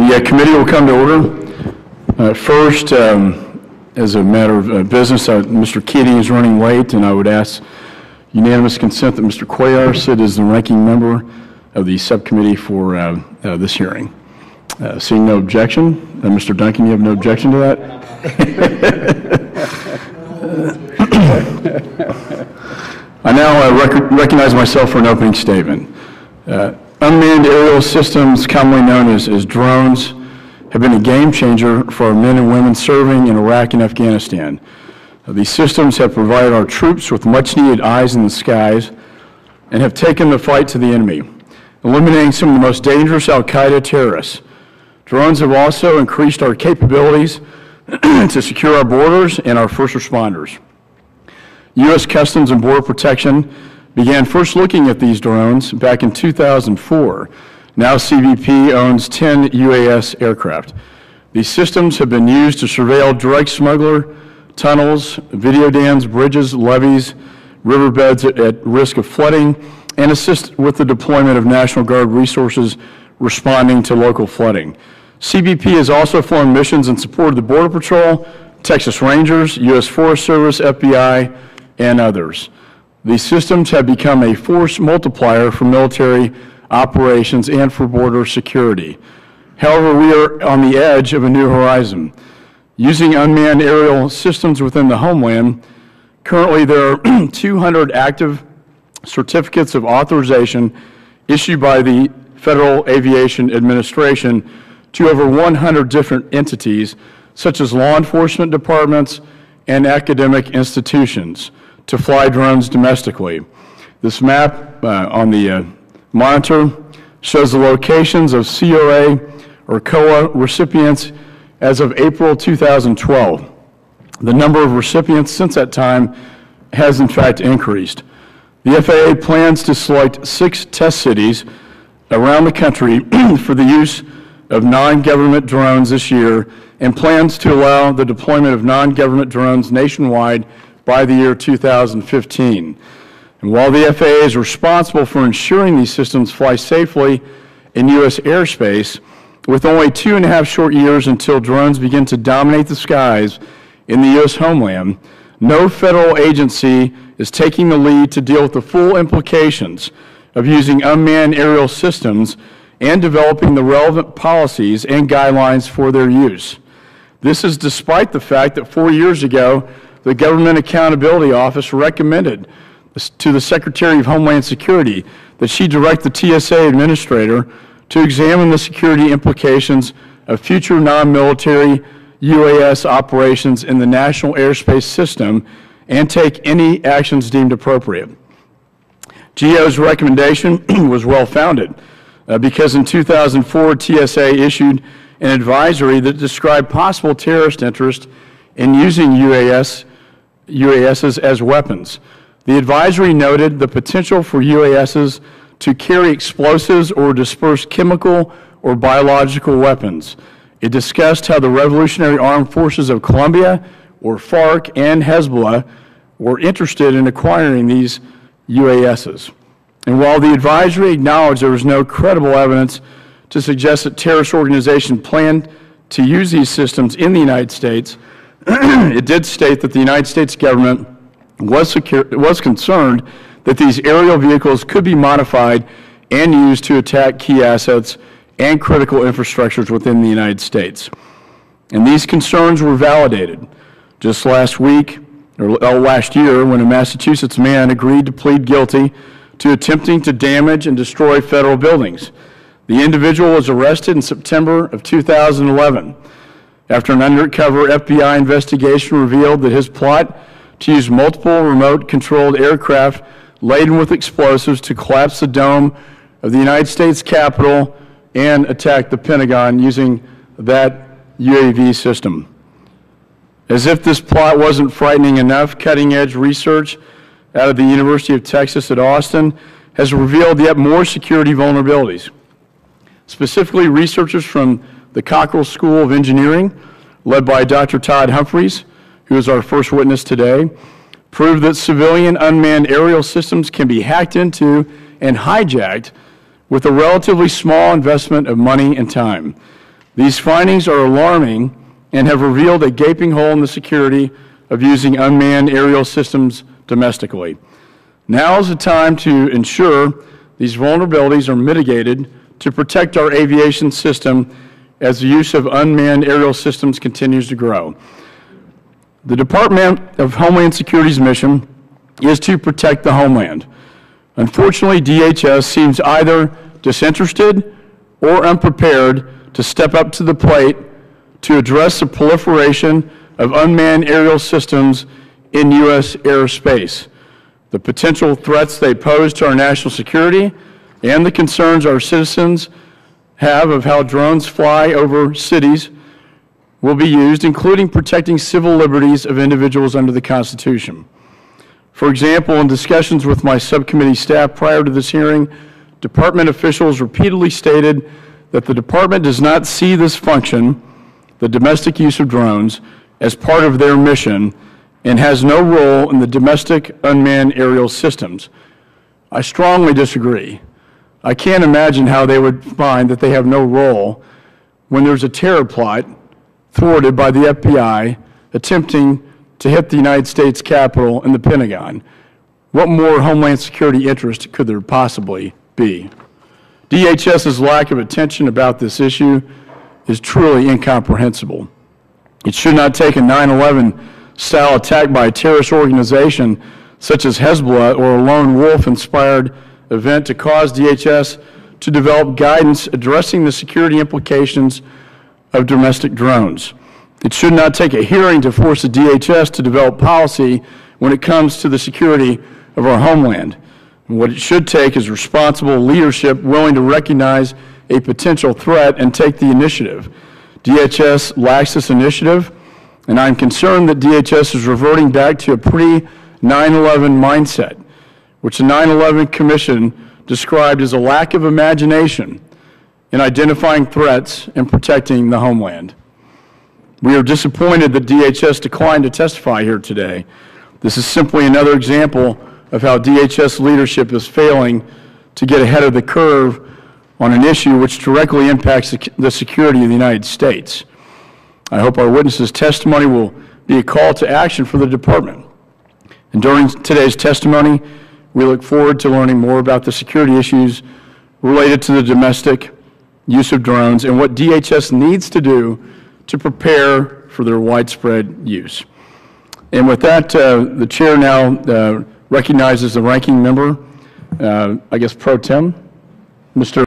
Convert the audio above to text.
The committee will come to order. First, as a matter of business, Mr. Keating is running late, and I would ask unanimous consent that Mr. Cuellar sit as the ranking member of the subcommittee for this hearing. Seeing no objection, Mr. Duncan, you have no objection to that? I now recognize myself for an opening statement. Unmanned aerial systems, commonly known as drones, have been a game changer for our men and women serving in Iraq and Afghanistan. These systems have provided our troops with much-needed eyes in the skies and have taken the fight to the enemy, eliminating some of the most dangerous al-Qaeda terrorists. Drones have also increased our capabilities to secure our borders and our first responders. U.S. Customs and Border Protection began first looking at these drones back in 2004. Now CBP owns 10 UAS aircraft. These systems have been used to surveil drug smuggler, tunnels, video dams, bridges, levees, riverbeds at risk of flooding, and assist with the deployment of National Guard resources responding to local flooding. CBP has also flown missions in support of the Border Patrol, Texas Rangers, U.S. Forest Service, FBI, and others. These systems have become a force multiplier for military operations and for border security. However, we are on the edge of a new horizon. Using unmanned aerial systems within the homeland, currently there are 200 active certificates of authorization issued by the Federal Aviation Administration to over 100 different entities, such as law enforcement departments and academic institutions, to fly drones domestically. This map on the monitor shows the locations of COA or COA recipients as of April 2012. The number of recipients since that time has in fact increased. The FAA plans to select 6 test cities around the country for the use of non-government drones this year and plans to allow the deployment of non-government drones nationwide by the year 2015. And while the FAA is responsible for ensuring these systems fly safely in U.S. airspace, with only 2.5 short years until drones begin to dominate the skies in the U.S. homeland, no federal agency is taking the lead to deal with the full implications of using unmanned aerial systems and developing the relevant policies and guidelines for their use. This is despite the fact that 4 years ago, the Government Accountability Office recommended to the Secretary of Homeland Security that she direct the TSA administrator to examine the security implications of future non-military UAS operations in the national airspace system and take any actions deemed appropriate. GO's recommendation was well-founded because in 2004, TSA issued an advisory that described possible terrorist interest in using UASs as weapons. The advisory noted the potential for UASs to carry explosives or disperse chemical or biological weapons. It discussed how the Revolutionary Armed Forces of Colombia, or FARC, and Hezbollah were interested in acquiring these UASs. And while the advisory acknowledged there was no credible evidence to suggest that terrorist organizations planned to use these systems in the United States, it did state that the United States government was concerned that these aerial vehicles could be modified and used to attack key assets and critical infrastructures within the United States. And these concerns were validated just last week, or last year, when a Massachusetts man agreed to plead guilty to attempting to damage and destroy federal buildings. The individual was arrested in September of 2011 after an undercover FBI investigation revealed that his plot to use multiple remote-controlled aircraft laden with explosives to collapse the dome of the United States Capitol and attack the Pentagon using that UAV system. As if this plot wasn't frightening enough, cutting-edge research out of the University of Texas at Austin has revealed yet more security vulnerabilities. Specifically, researchers from the Cockrell School of Engineering, led by Dr. Todd Humphreys, who is our first witness today, proved that civilian unmanned aerial systems can be hacked into and hijacked with a relatively small investment of money and time. These findings are alarming and have revealed a gaping hole in the security of using unmanned aerial systems domestically. Now is the time to ensure these vulnerabilities are mitigated to protect our aviation system as the use of unmanned aerial systems continues to grow. The Department of Homeland Security's mission is to protect the homeland. Unfortunately, DHS seems either disinterested or unprepared to step up to the plate to address the proliferation of unmanned aerial systems in U.S. airspace, the potential threats they pose to our national security, and the concerns our citizens have of how drones fly over cities will be used, including protecting civil liberties of individuals under the Constitution. For example, in discussions with my subcommittee staff prior to this hearing, department officials repeatedly stated that the department does not see this function, the domestic use of drones, as part of their mission and has no role in the domestic unmanned aerial systems. I strongly disagree. I can't imagine how they would find that they have no role when there's a terror plot thwarted by the FBI attempting to hit the United States Capitol and the Pentagon. What more Homeland Security interest could there possibly be? DHS's lack of attention about this issue is truly incomprehensible. It should not take a 9/11 style attack by a terrorist organization such as Hezbollah or a lone wolf-inspired event to cause DHS to develop guidance addressing the security implications of domestic drones. It should not take a hearing to force the DHS to develop policy when it comes to the security of our homeland. And what it should take is responsible leadership willing to recognize a potential threat and take the initiative. DHS lacks this initiative, and I'm concerned that DHS is reverting back to a pre-9/11 mindset, which the 9/11 Commission described as a lack of imagination in identifying threats and protecting the homeland. We are disappointed that DHS declined to testify here today. This is simply another example of how DHS leadership is failing to get ahead of the curve on an issue which directly impacts the security of the United States. I hope our witnesses' testimony will be a call to action for the department. And during today's testimony, we look forward to learning more about the security issues related to the domestic use of drones and what DHS needs to do to prepare for their widespread use. And with that, the chair now recognizes the ranking member, I guess pro tem, Mr.